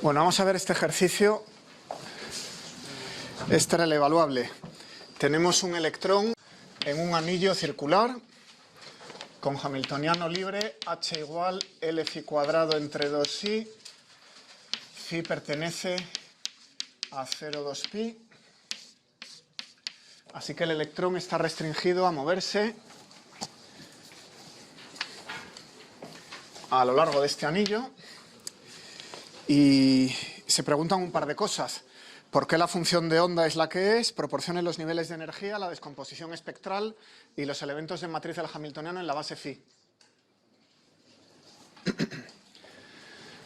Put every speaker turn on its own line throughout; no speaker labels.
Bueno, vamos a ver este ejercicio. Este era el evaluable. Tenemos un electrón en un anillo circular con hamiltoniano libre, h igual L phi cuadrado entre 2i, phi pertenece a 0,2 pi. Así que el electrón está restringido a moverse a lo largo de este anillo y se preguntan un par de cosas. ¿Por qué la función de onda es la que es? Proporcionen los niveles de energía, la descomposición espectral y los elementos de matriz del hamiltoniano en la base phi.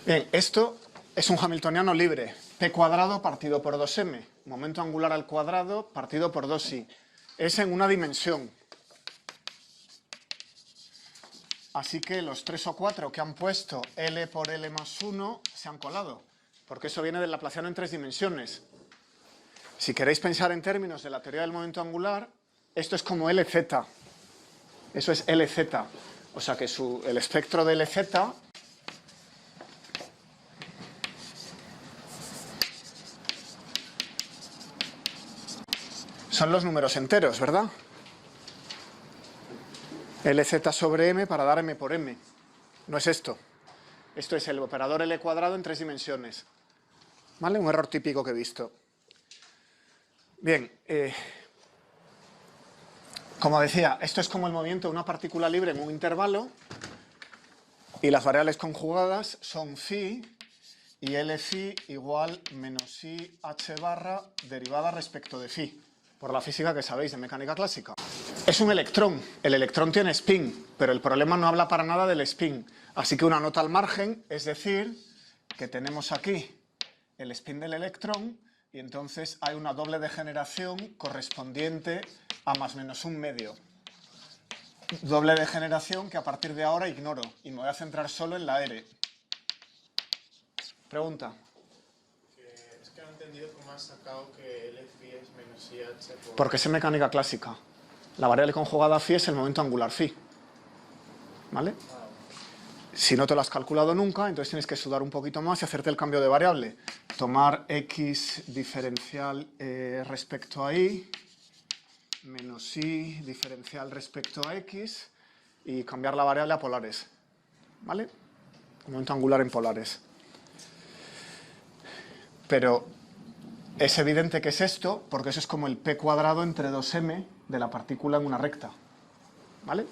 Bien, esto es un hamiltoniano libre, p cuadrado partido por 2m, momento angular al cuadrado partido por 2i. Es en una dimensión. Así que los 3 o 4 que han puesto L por L más 1 se han colado, porque eso viene del laplaciano en 3 dimensiones. Si queréis pensar en términos de la teoría del momento angular, esto es como Lz. Eso es Lz. O sea que el espectro de Lz son los números enteros, ¿verdad? Lz sobre m para dar m por m. No es esto. Esto es el operador L cuadrado en 3 dimensiones. ¿Vale? Un error típico que he visto. Bien, como decía, esto es como el movimiento de una partícula libre en un intervalo y las variables conjugadas son phi y L phi igual menos i h barra derivada respecto de phi, por la física que sabéis de mecánica clásica. Es un electrón, el electrón tiene spin, pero el problema no habla para nada del spin, así que una nota al margen, es decir, que tenemos aquí el spin del electrón y entonces hay una doble degeneración correspondiente a más menos un medio. Doble degeneración que a partir de ahora ignoro y me voy a centrar solo en la R. Pregunta.
Es que no he entendido cómo has sacado que L phi es menos IH por...
Porque es en mecánica clásica. La variable conjugada phi es el momento angular phi. ¿Vale? Si no te lo has calculado nunca, entonces tienes que sudar un poquito más y hacerte el cambio de variable. Tomar x diferencial respecto a y, menos y diferencial respecto a x, y cambiar la variable a polares. ¿Vale? Momento angular en polares. Pero es evidente que es esto, porque eso es como el p cuadrado entre 2m de la partícula en una recta. ¿Vale?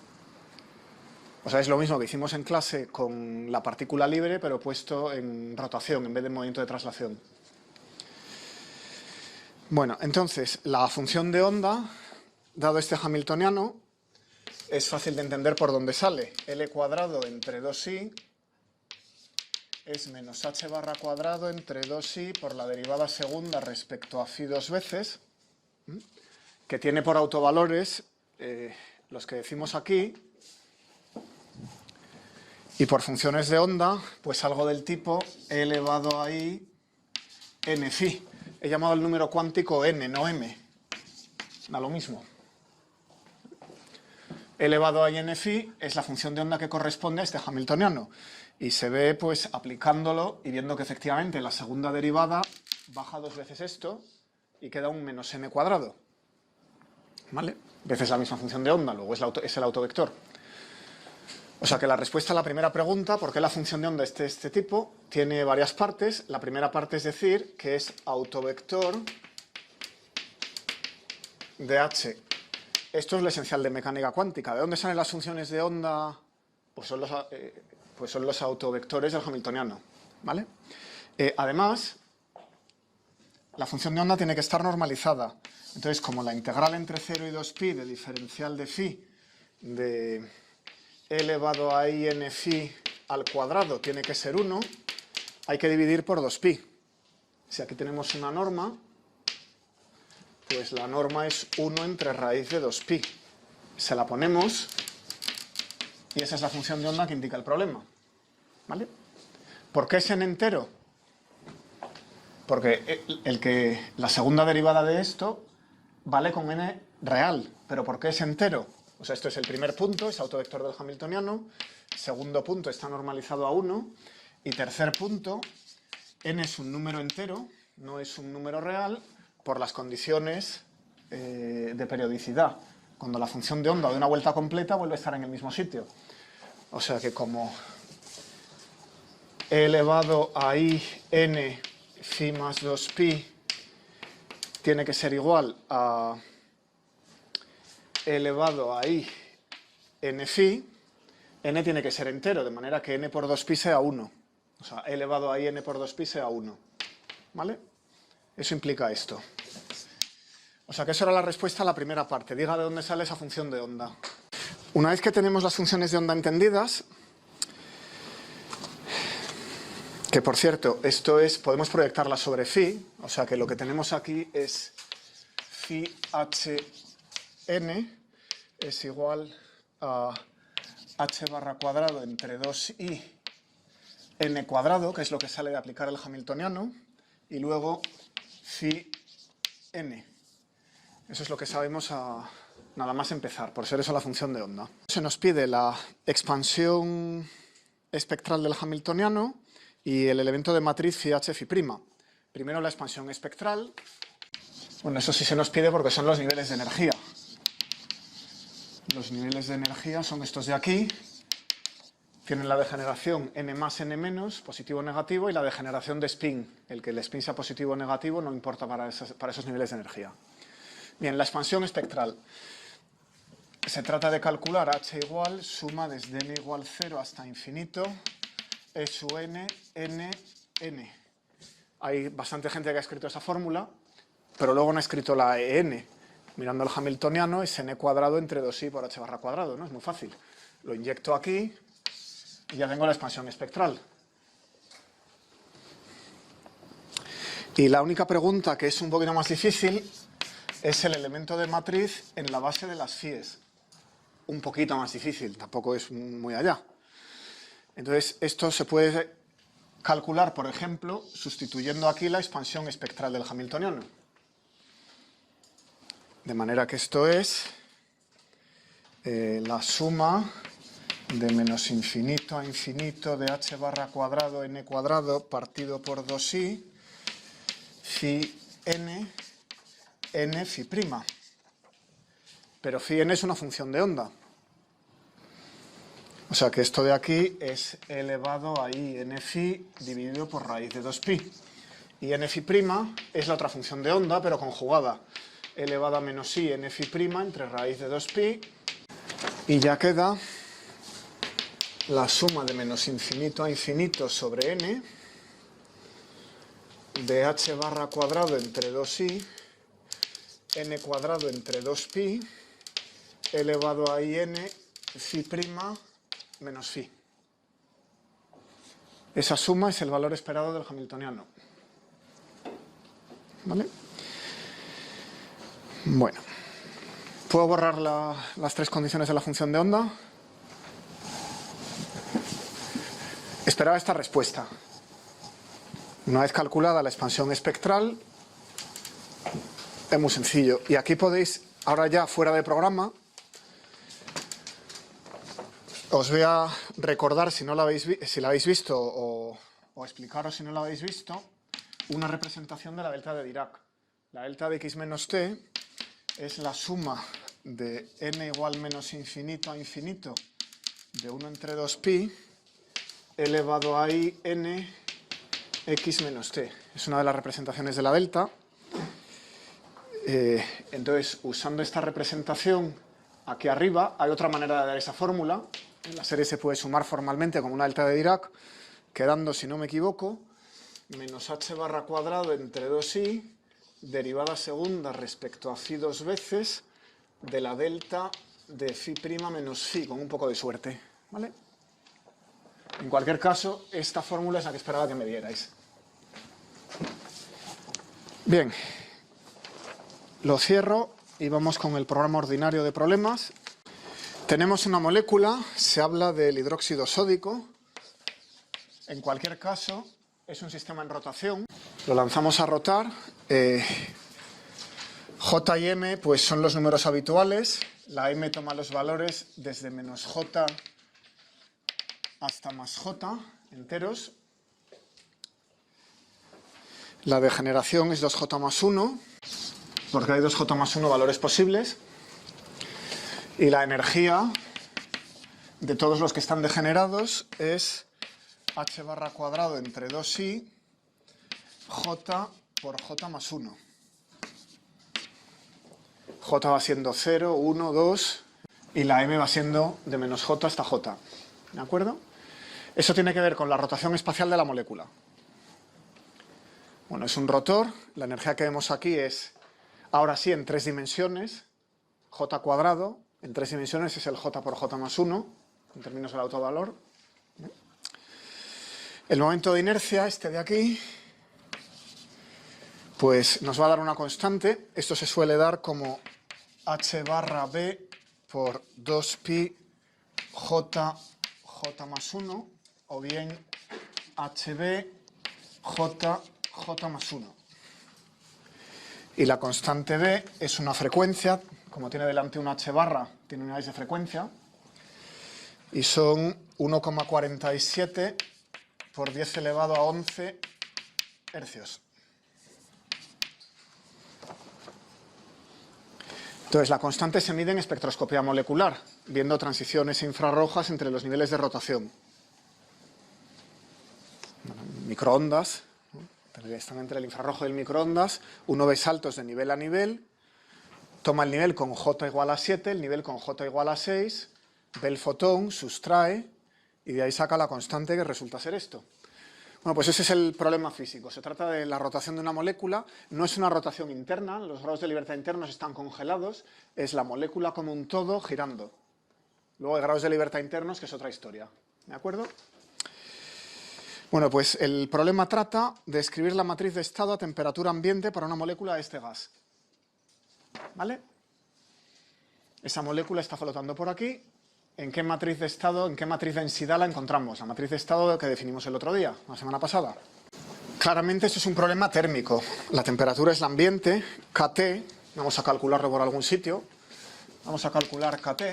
O sea, es lo mismo que hicimos en clase con la partícula libre, pero puesto en rotación en vez de en movimiento de traslación. Bueno, entonces, la función de onda, dado este hamiltoniano, es fácil de entender por dónde sale. L cuadrado entre 2i es menos h barra cuadrado entre 2i por la derivada segunda respecto a phi dos veces, que tiene por autovalores los que decimos aquí, y por funciones de onda, pues algo del tipo e elevado a i n phi. He llamado el número cuántico n, no m. Da lo mismo. E elevado a i n phi es la función de onda que corresponde a este hamiltoniano. Y se ve, pues, aplicándolo y viendo que efectivamente la segunda derivada baja dos veces esto y queda un menos m cuadrado. ¿Vale? Veces la misma función de onda, luego es el autovector. O sea que la respuesta a la primera pregunta, ¿por qué la función de onda es de este tipo?, tiene varias partes. La primera parte es decir que es autovector de h. Esto es lo esencial de mecánica cuántica. ¿De dónde salen las funciones de onda? Pues son los autovectores del hamiltoniano. ¿Vale? Además, la función de onda tiene que estar normalizada. Entonces, como la integral entre 0 y 2pi de diferencial de phi de e elevado a i n phi al cuadrado tiene que ser 1, hay que dividir por 2pi. Si aquí tenemos una norma, pues la norma es 1 entre raíz de 2pi. Se la ponemos y esa es la función de onda que indica el problema. ¿Vale? ¿Por qué es en entero? Porque la segunda derivada de esto vale con n real. ¿Pero por qué es entero? O sea, esto es el primer punto, es autovector del hamiltoniano. Segundo punto, está normalizado a 1. Y tercer punto, n es un número entero, no es un número real, por las condiciones de periodicidad. Cuando la función de onda da una vuelta completa, vuelve a estar en el mismo sitio. O sea que como e elevado a i n phi más 2pi tiene que ser igual a e elevado a i n phi, n tiene que ser entero, de manera que n por 2pi sea 1. O sea, e elevado a i n por 2pi sea 1. ¿Vale? Eso implica esto. O sea que eso era la respuesta a la primera parte. Diga de dónde sale esa función de onda. Una vez que tenemos las funciones de onda entendidas, que por cierto, esto es, podemos proyectarlas sobre phi, o sea que lo que tenemos aquí es phi h n es igual a h barra cuadrado entre 2i n cuadrado, que es lo que sale de aplicar el hamiltoniano, y luego phi n. Eso es lo que sabemos nada más empezar, por ser eso la función de onda. Se nos pide la expansión espectral del hamiltoniano y el elemento de matriz phi h phi'. Primero la expansión espectral. Bueno, eso sí se nos pide porque son los niveles de energía. Los niveles de energía son estos de aquí. Tienen la degeneración n más, n menos, positivo o negativo, y la degeneración de spin. El que el spin sea positivo o negativo no importa para esos niveles de energía. Bien, la expansión espectral. Se trata de calcular h igual, suma desde n igual 0 hasta infinito, e sub n, n. Hay bastante gente que ha escrito esa fórmula, pero luego no ha escrito la en. Mirando el hamiltoniano es n cuadrado entre 2i por h barra cuadrado, ¿no? Es muy fácil. Lo inyecto aquí y ya tengo la expansión espectral. Y la única pregunta que es un poquito más difícil es el elemento de matriz en la base de las phi's. Un poquito más difícil, tampoco es muy allá. Entonces, esto se puede calcular, por ejemplo, sustituyendo aquí la expansión espectral del hamiltoniano. De manera que esto es la suma de menos infinito a infinito de h barra cuadrado n cuadrado partido por 2i phi n n phi'. Pero phi n es una función de onda. O sea que esto de aquí es elevado a i n phi dividido por raíz de 2pi. Y n phi' es la otra función de onda, pero conjugada. Elevado a menos i n phi' entre raíz de 2pi. Y ya queda la suma de menos infinito a infinito sobre n de h barra cuadrado entre 2i n cuadrado entre 2pi elevado a i n phi' menos phi. Esa suma es el valor esperado del hamiltoniano. ¿Vale? Bueno. ¿Puedo borrar las tres condiciones de la función de onda? Esperaba esta respuesta. Una vez calculada la expansión espectral, es muy sencillo. Y aquí podéis, ahora ya fuera de programa, os voy a recordar, si la habéis visto, o explicaros si no la habéis visto, una representación de la delta de Dirac. La delta de x menos t es la suma de n igual menos infinito a infinito de 1 entre 2pi elevado a i n x menos t. Es una de las representaciones de la delta. Entonces, usando esta representación aquí arriba, hay otra manera de dar esa fórmula. En la serie se puede sumar formalmente como una delta de Dirac, quedando, si no me equivoco, menos h barra cuadrado entre 2i, derivada segunda respecto a phi dos veces, de la delta de phi' menos phi, con un poco de suerte. ¿Vale? En cualquier caso, esta fórmula es la que esperaba que me dierais. Bien, lo cierro y vamos con el programa ordinario de problemas. Tenemos una molécula, se habla del hidróxido sódico. En cualquier caso, es un sistema en rotación. Lo lanzamos a rotar. J y M pues son los números habituales. La M toma los valores desde menos J hasta más J, enteros. La degeneración es 2J más 1, porque hay 2J más 1 valores posibles. Y la energía de todos los que están degenerados es h barra cuadrado entre 2i j por j más 1. J va siendo 0, 1, 2 y la m va siendo de menos j hasta j. ¿De acuerdo? Eso tiene que ver con la rotación espacial de la molécula. Bueno, es un rotor. La energía que vemos aquí es, ahora sí, en 3 dimensiones. J cuadrado, en 3 dimensiones es el j por j más 1, en términos del autovalor. El momento de inercia, este de aquí, pues nos va a dar una constante. Esto se suele dar como h barra b por 2pi j más 1, o bien hb j más 1. Y la constante b es una frecuencia, como tiene delante un h barra, tiene unidades de frecuencia, y son 1,47 por 10 elevado a 11 hercios. Entonces, la constante se mide en espectroscopía molecular, viendo transiciones infrarrojas entre los niveles de rotación. Bueno, microondas, ¿no? Están entre el infrarrojo y el microondas. Uno ve saltos de nivel a nivel, toma el nivel con J igual a 7, el nivel con J igual a 6, ve el fotón, sustrae, y de ahí saca la constante que resulta ser esto. Bueno, pues ese es el problema físico. Se trata de la rotación de una molécula. No es una rotación interna, los grados de libertad internos están congelados, es la molécula como un todo girando. Luego hay grados de libertad internos, que es otra historia. ¿De acuerdo? Bueno, pues el problema trata de escribir la matriz de estado a temperatura ambiente para una molécula de este gas. ¿Vale? Esa molécula está flotando por aquí. ¿En qué matriz de estado, en qué matriz de densidad la encontramos? La matriz de estado que definimos el otro día, la semana pasada. Claramente esto es un problema térmico. La temperatura es el ambiente, Kt, vamos a calcularlo por algún sitio. Vamos a calcular Kt.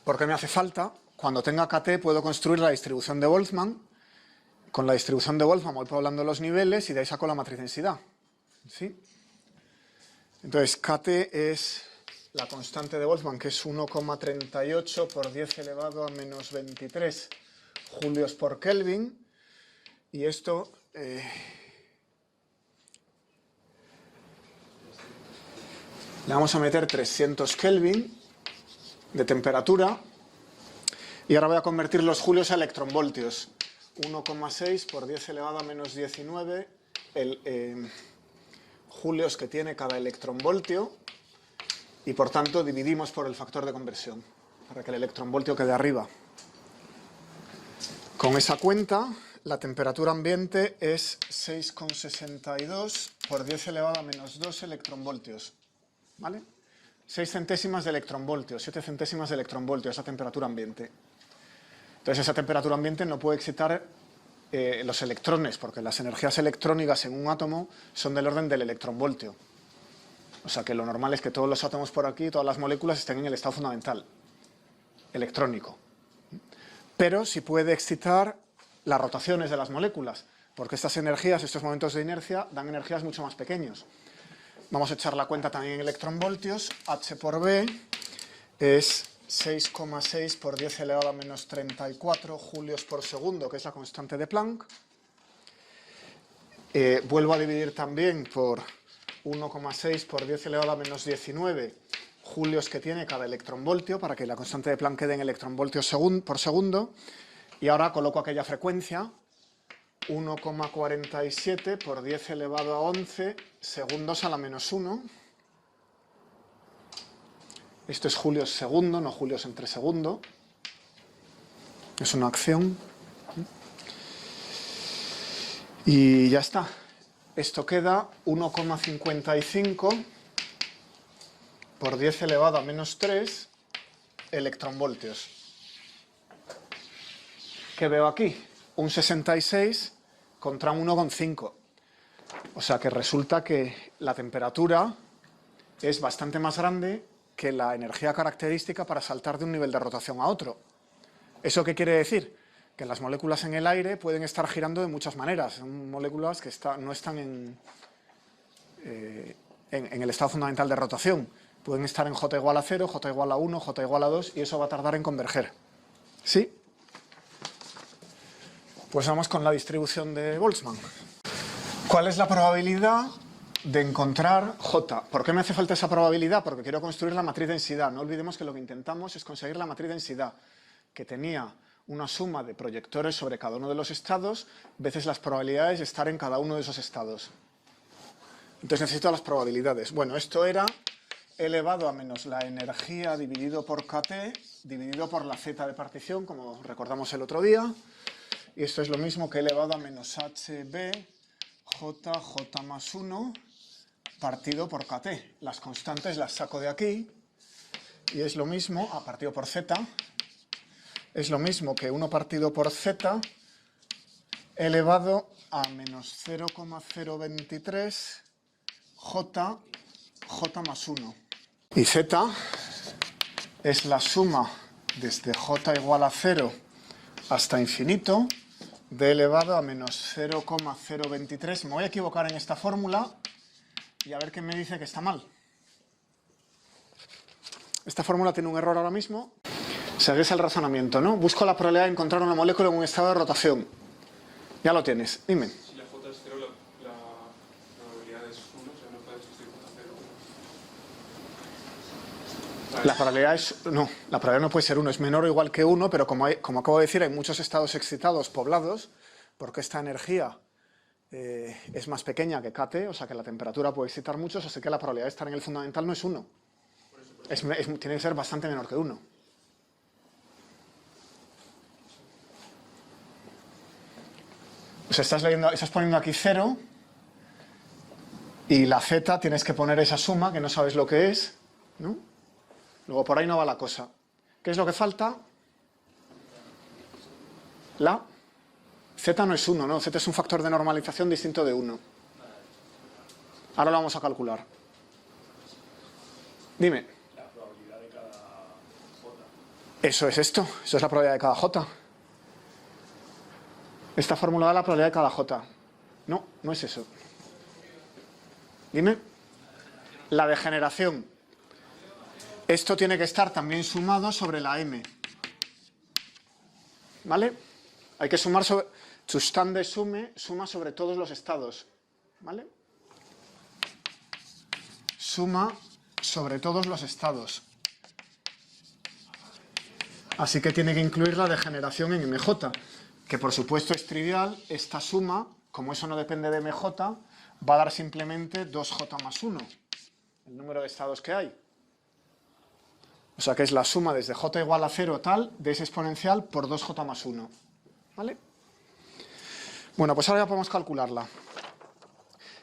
¿Por qué me hace falta? Cuando tenga Kt puedo construir la distribución de Boltzmann. Con la distribución de Boltzmann voy poblando los niveles y de ahí saco la matriz de densidad. ¿Sí? Entonces, Kt es la constante de Boltzmann, que es 1,38 por 10 elevado a menos 23 julios por Kelvin. Y esto le vamos a meter 300 Kelvin de temperatura. Y ahora voy a convertir los julios a electronvoltios. 1,6 por 10 elevado a menos 19 julios que tiene cada electronvoltio. Y por tanto dividimos por el factor de conversión, para que el electronvoltio quede arriba. Con esa cuenta, la temperatura ambiente es 6,62 por 10 elevado a menos 2 electronvoltios. ¿Vale? 6 centésimas de electronvoltio, 7 centésimas de electronvoltio, esa temperatura ambiente. Entonces esa temperatura ambiente no puede excitar los electrones, porque las energías electrónicas en un átomo son del orden del electronvoltio. O sea que lo normal es que todos los átomos por aquí, todas las moléculas estén en el estado fundamental, electrónico. Pero sí puede excitar las rotaciones de las moléculas, porque estas energías, estos momentos de inercia, dan energías mucho más pequeños. Vamos a echar la cuenta también en electronvoltios. H por B es 6,6 por 10 elevado a menos 34 julios por segundo, que es la constante de Planck. Vuelvo a dividir también por 1,6 por 10 elevado a menos 19 julios que tiene cada electronvoltio, para que la constante de Planck quede en electronvoltios por segundo. Y ahora coloco aquella frecuencia, 1,47 por 10 elevado a 11 segundos a la menos 1. Esto es julios segundo, no julios entre segundo. Es una acción. Y ya está. Esto queda 1,55 por 10 elevado a menos 3 electronvoltios. ¿Qué veo aquí? Un 66 contra un 1,5. O sea que resulta que la temperatura es bastante más grande que la energía característica para saltar de un nivel de rotación a otro. ¿Eso qué quiere decir? que las moléculas en el aire pueden estar girando de muchas maneras. Son moléculas que no están en el estado fundamental de rotación. Pueden estar en J igual a 0, J igual a 1, J igual a 2, y eso va a tardar en converger. ¿Sí? Pues vamos con la distribución de Boltzmann. ¿Cuál es la probabilidad de encontrar J? ¿Por qué me hace falta esa probabilidad? Porque quiero construir la matriz densidad. No olvidemos que lo que intentamos es conseguir la matriz densidad, que tenía una suma de proyectores sobre cada uno de los estados, veces las probabilidades de estar en cada uno de esos estados. Entonces necesito las probabilidades. Bueno, esto era elevado a menos la energía dividido por KT, dividido por la z de partición, como recordamos el otro día. Y esto es lo mismo que elevado a menos HB, J más 1, partido por KT. Las constantes las saco de aquí, y es lo mismo, partido por Z, es lo mismo que 1 partido por Z, elevado a menos 0,023 J más 1. Y Z es la suma desde J igual a 0 hasta infinito de elevado a menos 0,023. Me voy a equivocar en esta fórmula y a ver qué me dice que está mal. Esta fórmula tiene un error ahora mismo. Seguís el razonamiento, ¿no? Busco la probabilidad de encontrar una molécula en un estado de rotación. Ya lo tienes, dime.
Si la J es 0, la probabilidad es 1, o sea, no puede existir J 0.
La probabilidad es... No, la probabilidad no puede ser 1, es menor o igual que 1, pero como acabo de decir, hay muchos estados excitados poblados, porque esta energía es más pequeña que KT, o sea que la temperatura puede excitar muchos, así que la probabilidad de estar en el fundamental no es 1. Tiene que ser bastante menor que 1. O sea, estás poniendo aquí 0, y la Z tienes que poner esa suma, que no sabes lo que es, ¿no? Luego por ahí no va la cosa. ¿Qué es lo que falta? La Z no es 1, ¿no? Z es un factor de normalización distinto de 1. Ahora lo vamos a calcular. Dime.
La probabilidad de cada J.
Eso es esto. Eso es la probabilidad de cada J. Esta fórmula da la probabilidad de cada J. No, no es eso. Dime. La degeneración. Esto tiene que estar también sumado sobre la M. ¿Vale? Hay que sumar sobre... Zustand de suma sobre todos los estados. ¿Vale? Suma sobre todos los estados. Así que tiene que incluir la degeneración en MJ, que por supuesto es trivial. Esta suma, como eso no depende de MJ, va a dar simplemente 2J más 1, el número de estados que hay. O sea que es la suma desde J igual a 0 tal, de ese exponencial por 2J más 1. ¿Vale? Bueno, pues ahora ya podemos calcularla.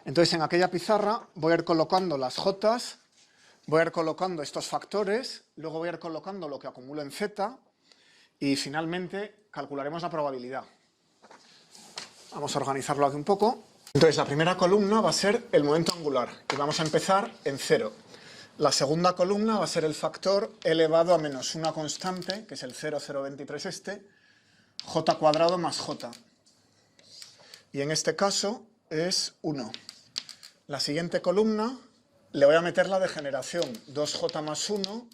Entonces en aquella pizarra voy a ir colocando las J's, voy a ir colocando estos factores, luego voy a ir colocando lo que acumulo en Z y finalmente calcularemos la probabilidad. Vamos a organizarlo aquí un poco. Entonces la primera columna va a ser el momento angular y vamos a empezar en 0. La segunda columna va a ser el factor elevado a menos una constante, que es el 0,023 este, J cuadrado más J. Y en este caso es 1. La siguiente columna le voy a meter la degeneración, 2J más 1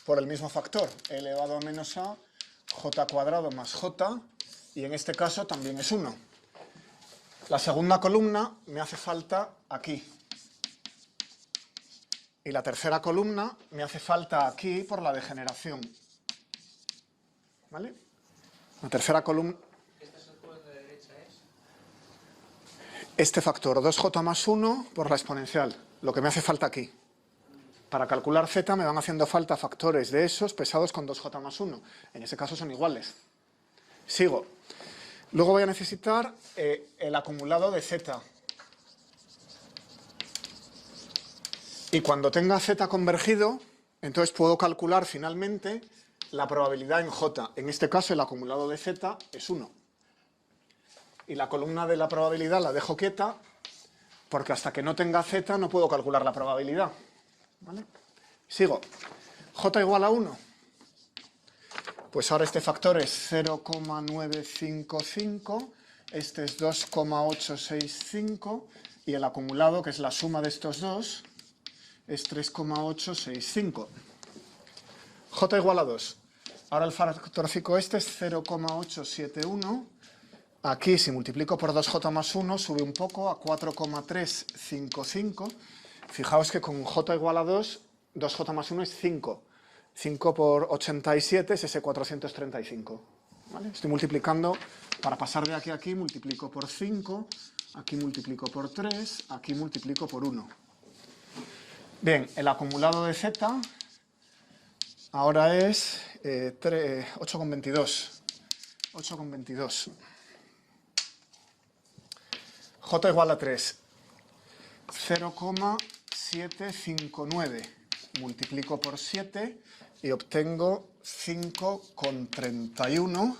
por el mismo factor, elevado a menos a J cuadrado más J, y en este caso también es 1. La segunda columna me hace falta aquí. Y la tercera columna me hace falta aquí por la degeneración. ¿Vale? La tercera columna...
¿Esta sección de derecha es?
Este factor, 2J más 1 por la exponencial, lo que me hace falta aquí. Para calcular Z me van haciendo falta factores de esos pesados con 2J más 1. En ese caso son iguales. Sigo. Luego voy a necesitar el acumulado de Z. Y cuando tenga Z convergido, entonces puedo calcular finalmente la probabilidad en J. En este caso el acumulado de Z es 1. Y la columna de la probabilidad la dejo quieta porque hasta que no tenga Z no puedo calcular la probabilidad. ¿Vale? Sigo. J igual a 1. Pues ahora este factor es 0,955, este es 2,865 y el acumulado, que es la suma de estos dos, es 3,865. J igual a 2. Ahora el factorcico este es 0,871. Aquí, si multiplico por 2j más 1, sube un poco a 4,355. Fijaos que con j igual a 2, 2j más 1 es 5. 5 por 87 es ese 435. ¿Vale? Estoy multiplicando, para pasar de aquí a aquí, multiplico por 5, aquí multiplico por 3, aquí multiplico por 1. Bien, el acumulado de z ahora es 8,22. 8,22. J igual a 3. 0,759. Multiplico por 7 y obtengo 5,31.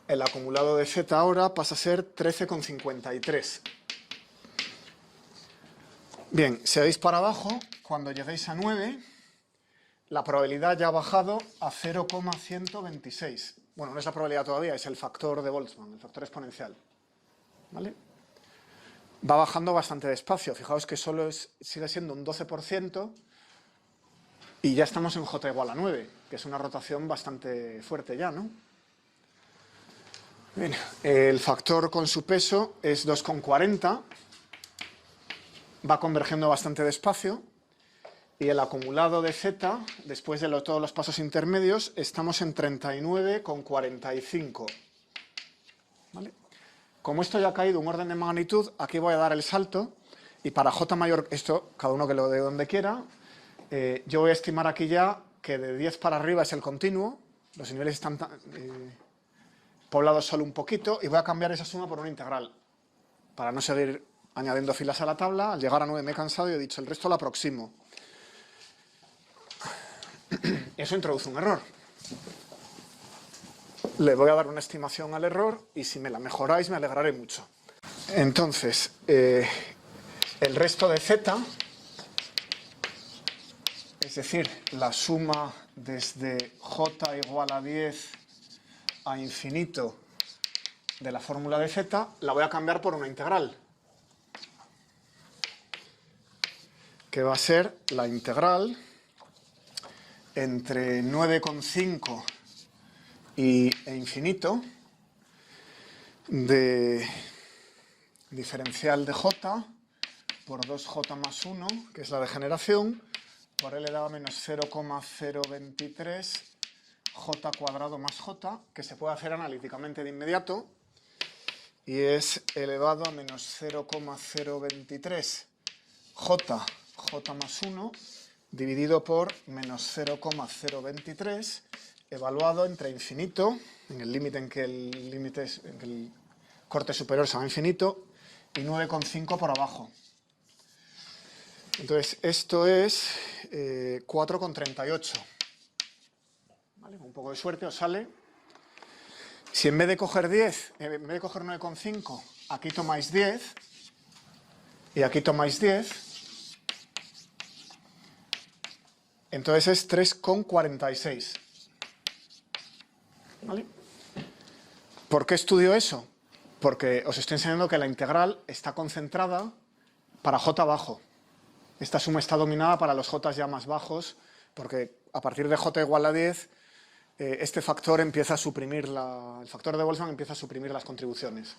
El acumulado de z ahora pasa a ser 13,53. Bien, si veis para abajo, cuando lleguéis a 9, la probabilidad ya ha bajado a 0,126. Bueno, no es la probabilidad todavía, es el factor de Boltzmann, el factor exponencial. ¿Vale? Va bajando bastante despacio. Fijaos que solo sigue siendo un 12% y ya estamos en j igual a 9, que es una rotación bastante fuerte ya, ¿no? Bien, el factor con su peso es 2,40. Va convergiendo bastante despacio. Y el acumulado de z, después de todos los pasos intermedios, estamos en 39,45. ¿Vale? Como esto ya ha caído un orden de magnitud, aquí voy a dar el salto. Y para j mayor, esto, cada uno que lo dé donde quiera, yo voy a estimar aquí ya que de 10 para arriba es el continuo. Los niveles están poblados solo un poquito. Y voy a cambiar esa suma por una integral. Para no seguir añadiendo filas a la tabla. Al llegar a 9 me he cansado y he dicho, el resto lo aproximo. Eso introduce un error. Le voy a dar una estimación al error y si me la mejoráis me alegraré mucho. Entonces, el resto de z, es decir, la suma desde j igual a 10 a infinito de la fórmula de z, la voy a cambiar por una integral, que va a ser la integral entre 9,5 e infinito de diferencial de j por 2j más 1, que es la degeneración, por L elevado a menos 0,023 j cuadrado más j, que se puede hacer analíticamente de inmediato, y es elevado a menos 0,023 j más 1, dividido por menos 0,023, evaluado entre infinito, en el límite en que el corte superior se va a infinito, y 9,5 por abajo. Entonces, esto es 4,38. ¿Vale? Con un poco de suerte os sale. Si en vez de coger 10, en vez de coger 9,5, aquí tomáis 10, y aquí tomáis 10, entonces es 3,46. ¿Vale? ¿Por qué estudio eso? Porque os estoy enseñando que la integral está concentrada para j bajo. Esta suma está dominada para los j ya más bajos, porque a partir de j igual a 10, este factor empieza a suprimir, el factor de Boltzmann empieza a suprimir las contribuciones.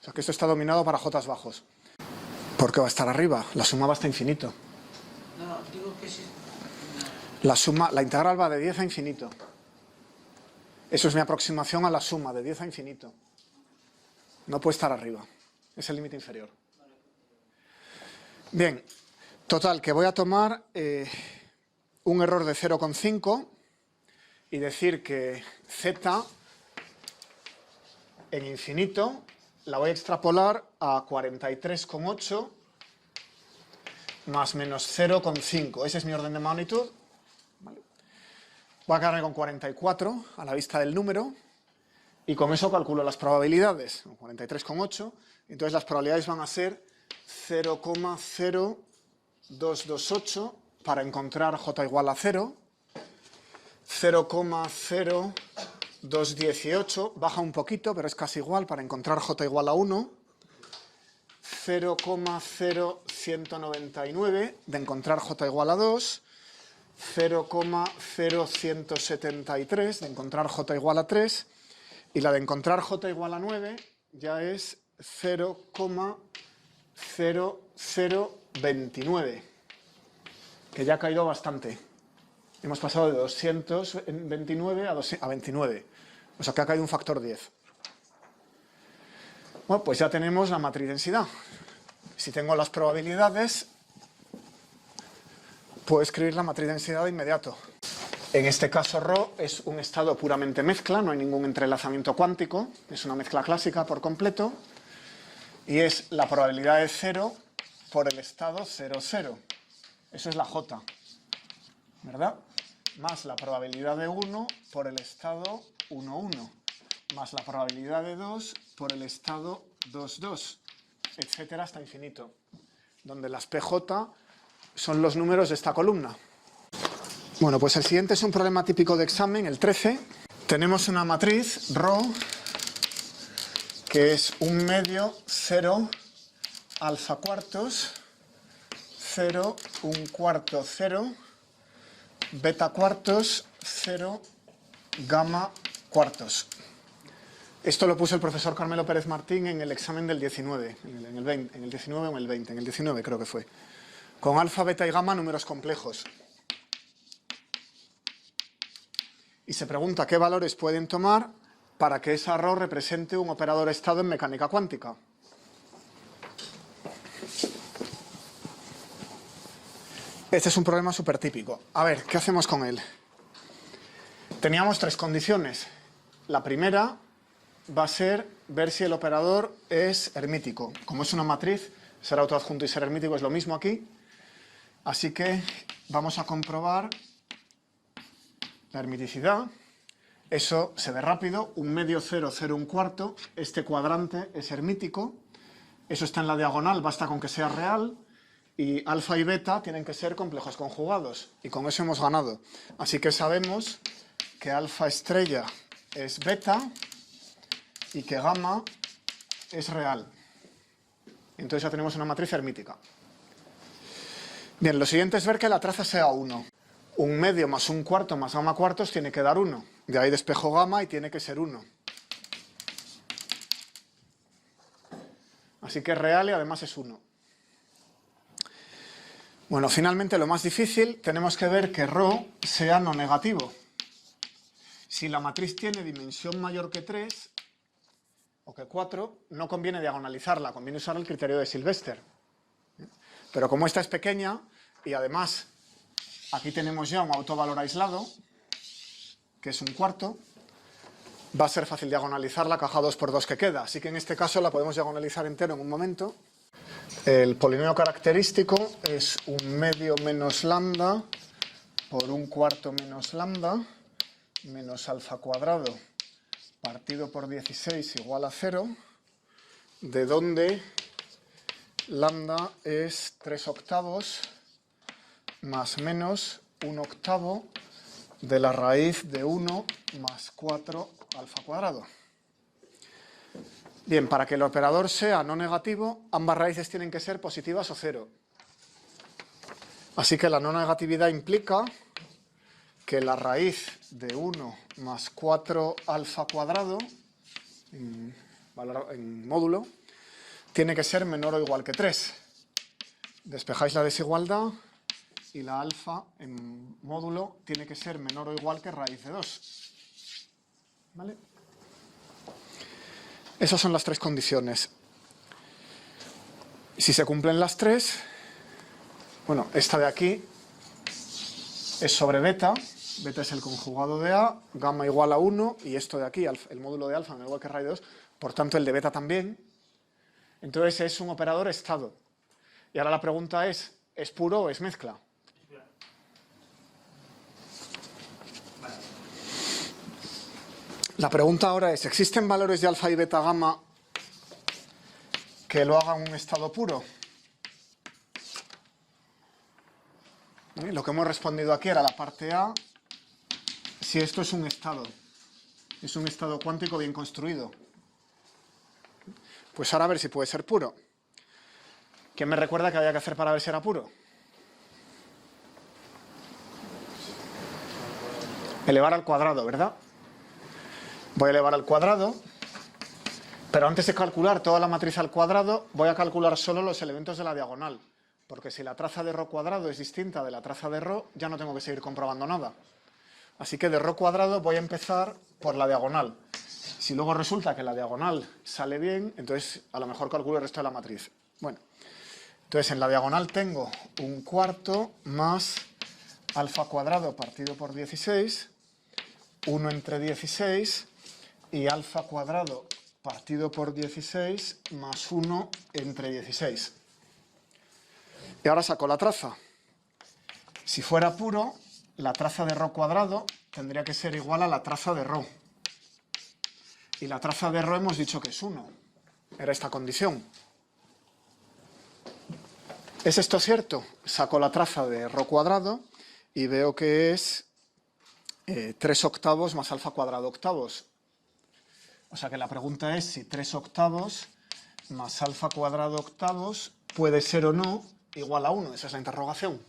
O sea que esto está dominado para j bajos. ¿Por qué va a estar arriba? La suma va hasta infinito.
No, digo que sí.
La integral va de 10 a infinito. Eso es mi aproximación a la suma, de 10 a infinito. No puede estar arriba. Es el límite inferior. Bien, total, que voy a tomar un error de 0,5 y decir que z en infinito la voy a extrapolar a 43,8 más menos 0,5. Ese es mi orden de magnitud. ¿Vale? Voy a quedarme con 44 a la vista del número y con eso calculo las probabilidades. 43,8. Entonces las probabilidades van a ser 0,0228 para encontrar j igual a 0. 0,0218, baja un poquito, pero es casi igual para encontrar j igual a 1. 0,0199 de encontrar j igual a 2. 0,0173 de encontrar j igual a 3. Y la de encontrar j igual a 9 ya es 0,0029, que ya ha caído bastante. Hemos pasado de 229 a 29, o sea que ha caído un factor 10. Bueno, pues ya tenemos la matriz densidad. Si tengo las probabilidades, puedo escribir la matriz densidad de inmediato. En este caso, ρ es un estado puramente mezcla, no hay ningún entrelazamiento cuántico, es una mezcla clásica por completo, y es la probabilidad de 0 por el estado 0, 0. Eso es la J, ¿verdad? Más la probabilidad de 1 por el estado 1, 1, más la probabilidad de 2 por el estado 2, 2, etcétera hasta infinito, donde las PJ son los números de esta columna. Bueno, pues el siguiente es un problema típico de examen, el 13. Tenemos una matriz, ρ, que es 1 medio, 0, alfa cuartos, 0, 1 cuarto, 0, beta cuartos, 0, gamma cuartos. Esto lo puso el profesor Carmelo Pérez Martín en el examen del 19, en el 19 o en el 20, en el 19 creo que fue. Con alfa, beta y gamma números complejos. Y se pregunta qué valores pueden tomar para que esa ρ represente un operador estado en mecánica cuántica. Este es un problema súper típico. A ver, ¿qué hacemos con él? Teníamos tres condiciones. La primera va a ser ver si el operador es hermítico. Como es una matriz, ser autoadjunto y ser hermítico es lo mismo aquí. Así que vamos a comprobar la hermiticidad. Eso se ve rápido. 1 medio, 0, 0, 1 cuarto. Este cuadrante es hermítico. Eso está en la diagonal, basta con que sea real. Y alfa y beta tienen que ser complejos conjugados. Y con eso hemos ganado. Así que sabemos que alfa estrella es beta y que gamma es real. Entonces ya tenemos una matriz hermítica. Bien, lo siguiente es ver que la traza sea 1. 1 medio más 1 cuarto más gamma cuartos tiene que dar 1. De ahí despejo gamma y tiene que ser 1. Así que es real y además es 1. Bueno, finalmente lo más difícil, tenemos que ver que ρ sea no negativo. Si la matriz tiene dimensión mayor que 3 o que 4, no conviene diagonalizarla, conviene usar el criterio de Sylvester. Pero como esta es pequeña y además aquí tenemos ya un autovalor aislado, que es 1 cuarto, va a ser fácil diagonalizar la caja 2 por 2 que queda. Así que en este caso la podemos diagonalizar entero en un momento. El polinomio característico es 1 medio menos lambda por 1 cuarto menos lambda menos alfa cuadrado partido por 16 igual a 0, de donde lambda es 3 octavos más menos 1 octavo de la raíz de 1 más 4 alfa cuadrado. Bien, para que el operador sea no negativo, ambas raíces tienen que ser positivas o 0. Así que la no negatividad implica que la raíz de 1 más 4 alfa cuadrado, en módulo, tiene que ser menor o igual que 3. Despejáis la desigualdad y la alfa en módulo tiene que ser menor o igual que raíz de 2. ¿Vale? Esas son las tres condiciones. Si se cumplen las tres, bueno, esta de aquí es sobre beta. Beta es el conjugado de A, gamma igual a 1, y esto de aquí, el módulo de alfa, no igual que raíz de 2, por tanto el de beta también. Entonces es un operador estado. Y ahora la pregunta ¿es puro o es mezcla? La pregunta ahora es, ¿existen valores de alfa y beta gamma que lo hagan un estado puro? Lo que hemos respondido aquí era la parte A. si esto es un estado cuántico bien construido. Pues ahora a ver si puede ser puro. ¿Quién me recuerda que había que hacer para ver si era puro? Elevar al cuadrado, ¿verdad? Voy a elevar al cuadrado, pero antes de calcular toda la matriz al cuadrado, voy a calcular solo los elementos de la diagonal, porque si la traza de ρ cuadrado es distinta de la traza de ρ, ya no tengo que seguir comprobando nada. Así que de ρ cuadrado voy a empezar por la diagonal. Si luego resulta que la diagonal sale bien, entonces a lo mejor calculo el resto de la matriz. Bueno, entonces en la diagonal tengo un cuarto más alfa cuadrado partido por 16, 1 entre 16, y alfa cuadrado partido por 16 más 1 entre 16. Y ahora saco la traza. Si fuera puro, la traza de ρ cuadrado tendría que ser igual a la traza de ρ. Y la traza de ρ hemos dicho que es 1. Era esta condición. ¿Es esto cierto? Saco la traza de ρ cuadrado y veo que es 3 octavos más alfa cuadrado octavos. O sea que la pregunta es si 3 octavos más alfa cuadrado octavos puede ser o no igual a 1. Esa es la interrogación.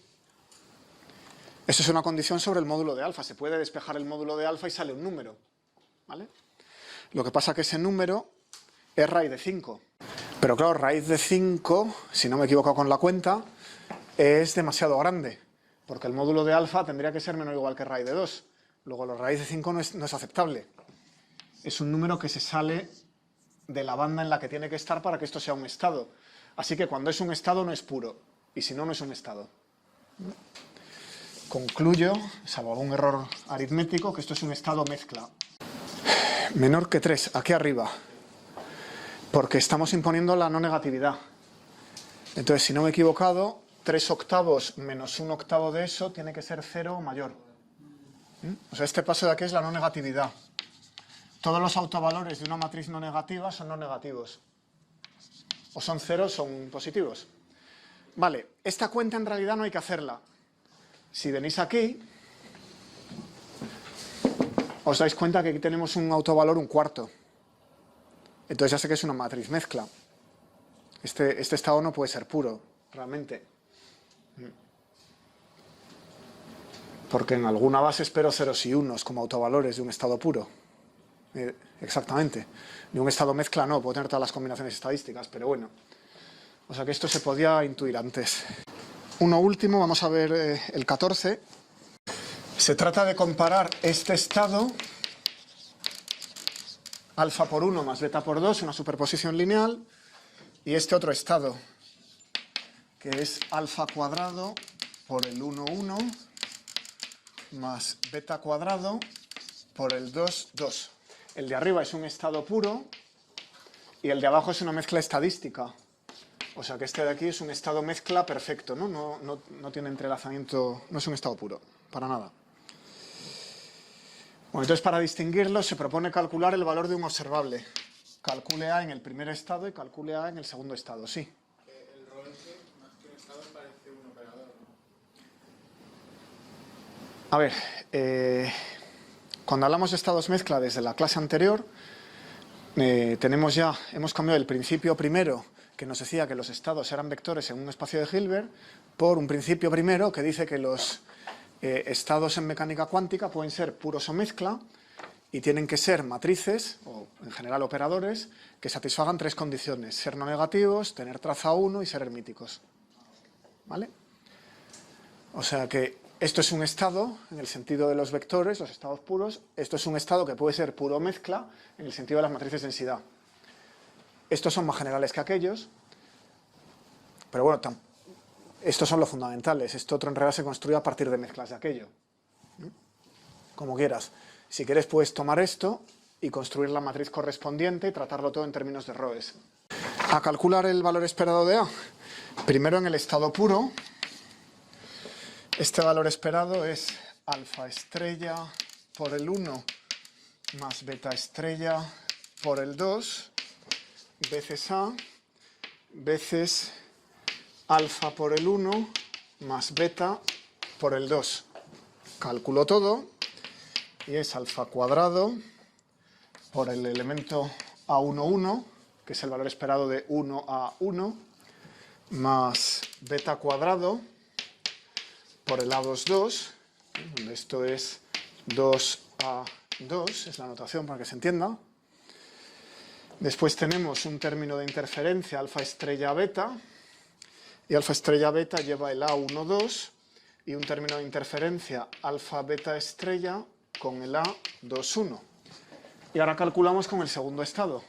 Eso es una condición sobre el módulo de alfa. Se puede despejar el módulo de alfa y sale un número, ¿vale? Lo que pasa es que ese número es raíz de 5. Pero claro, raíz de 5, si no me equivoco con la cuenta, es demasiado grande. Porque el módulo de alfa tendría que ser menos o igual que raíz de 2. Luego la raíz de 5 no es aceptable. Es un número que se sale de la banda en la que tiene que estar para que esto sea un estado. Así que cuando es un estado no es puro. Y si no, no es un estado. Concluyo, salvo algún error aritmético, que esto es un estado mezcla. Menor que 3, aquí arriba. Porque estamos imponiendo la no negatividad. Entonces, si no me he equivocado, 3 octavos menos 1 octavo de eso tiene que ser 0 o mayor. O sea, este paso de aquí es la no negatividad. Todos los autovalores de una matriz no negativa son no negativos. O son ceros o son positivos. Vale, esta cuenta en realidad no hay que hacerla. Si venís aquí, os dais cuenta que aquí tenemos un autovalor un cuarto. Entonces ya sé que es una matriz mezcla. Este estado no puede ser puro, realmente. Porque en alguna base espero ceros y unos como autovalores de un estado puro. Exactamente. De un estado mezcla no, puedo tener todas las combinaciones estadísticas, pero bueno. O sea que esto se podía intuir antes. Uno último, vamos a ver el 14. Se trata de comparar este estado, alfa por 1 más beta por 2, una superposición lineal, y este otro estado, que es alfa cuadrado por el 1, 1, más beta cuadrado por el 2, 2. El de arriba es un estado puro y el de abajo es una mezcla estadística. O sea que este de aquí es un estado mezcla perfecto, ¿no? No tiene entrelazamiento, no es un estado puro, para nada. Bueno, entonces para distinguirlos se propone calcular el valor de un observable. Calcule A en el primer estado y calcule A en el segundo estado, sí.
El rol ese, más que un estado, parece un operador, ¿no?
A ver, cuando hablamos de estados mezcla desde la clase anterior, hemos cambiado el principio primero, que nos decía que los estados eran vectores en un espacio de Hilbert, por un principio primero que dice que los estados en mecánica cuántica pueden ser puros o mezcla y tienen que ser matrices, o en general operadores, que satisfagan 3 condiciones: ser no negativos, tener traza 1 y ser hermíticos. ¿Vale? O sea que esto es un estado en el sentido de los vectores, los estados puros. Esto es un estado que puede ser puro o mezcla en el sentido de las matrices de densidad. Estos son más generales que aquellos, pero bueno, estos son los fundamentales. Esto otro en realidad se construye a partir de mezclas de aquello. Como quieras. Si quieres puedes tomar esto y construir la matriz correspondiente y tratarlo todo en términos de ρs. A calcular el valor esperado de A. Primero en el estado puro, este valor esperado es alfa estrella por el 1 más beta estrella por el 2 veces A veces alfa por el 1 más beta por el 2. Calculo todo y es alfa cuadrado por el elemento A11, que es el valor esperado de 1 a 1, más beta cuadrado por el A22, donde esto es 2A2, es la notación para que se entienda. Después tenemos un término de interferencia alfa estrella beta, y alfa estrella beta lleva el A12, y un término de interferencia alfa beta estrella con el A21. Y ahora calculamos con el segundo estado.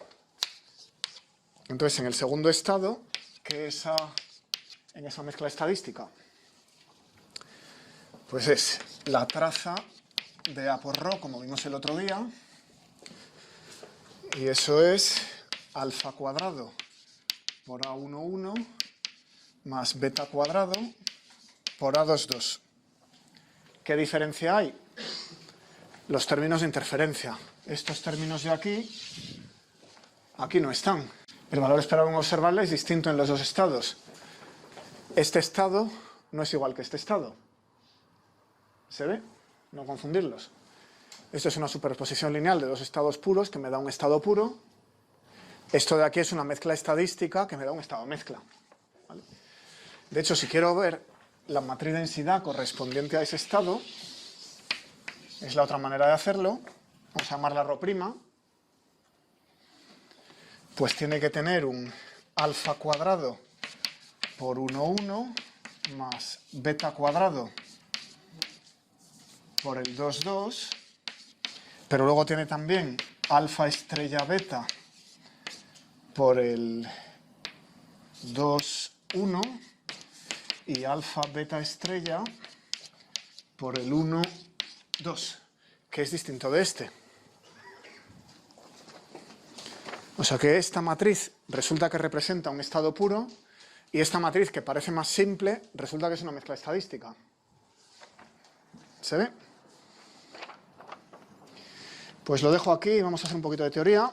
Entonces, en el segundo estado, ¿qué es en esa mezcla estadística? Pues es la traza de A por ρ, como vimos el otro día, y eso es alfa cuadrado por A11 más beta cuadrado por A22. ¿Qué diferencia hay? Los términos de interferencia. Estos términos de aquí no están. El valor esperado en observable es distinto en los dos estados. Este estado no es igual que este estado. ¿Se ve? No confundirlos. Esto es una superposición lineal de dos estados puros que me da un estado puro. Esto de aquí es una mezcla estadística que me da un estado mezcla. ¿Vale? De hecho, si quiero ver la matriz densidad correspondiente a ese estado, es la otra manera de hacerlo. Vamos a llamarla ρ'. Pues tiene que tener un alfa cuadrado por 1,1 más beta cuadrado por el 2,2, pero luego tiene también alfa estrella beta por el 2,1 y alfa beta estrella por el 1,2, que es distinto de este. O sea que esta matriz resulta que representa un estado puro y esta matriz, que parece más simple, resulta que es una mezcla estadística. ¿Se ve? Pues lo dejo aquí y vamos a hacer un poquito de teoría.